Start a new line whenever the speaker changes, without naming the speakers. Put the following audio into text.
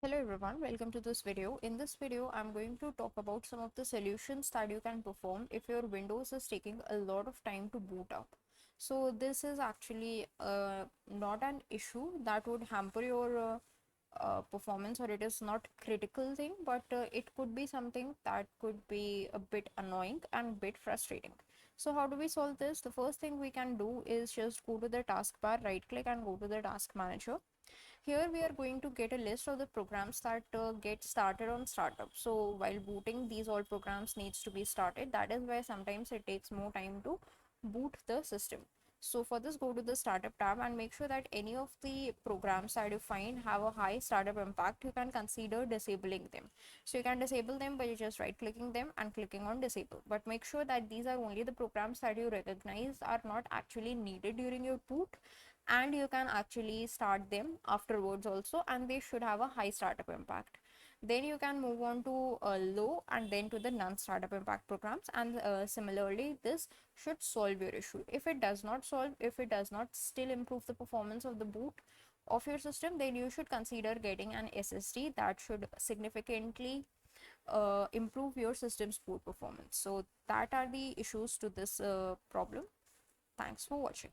Hello everyone, welcome to this video. In this video, I'm going to talk about some of the solutions that you can perform if your Windows is taking a lot of time to boot up. So this is actually not an issue that would hamper your performance, or it is not critical thing, but it could be something that could be a bit annoying and bit frustrating. So how do we solve this? The first thing we can do is just go to the taskbar, right click and go to the task manager. Here we are going to get a list of the programs that get started on startup. So while booting, these all programs needs to be started. That is why sometimes it takes more time to boot the system. So for this, go to the startup tab and make sure that any of the programs that you find have a high startup impact. You can consider disabling them. So you can disable them by just right clicking them and clicking on disable. But make sure that these are only the programs that you recognize are not actually needed during your boot, and you can actually start them afterwards also, and they should have a high startup impact. Then you can move on to low and then to the non-startup impact programs, and similarly this should solve your issue. If it does not solve, if it does not still improve the performance of the boot of your system, then you should consider getting an SSD that should significantly improve your system's boot performance. So that are the issues to this problem. Thanks for watching.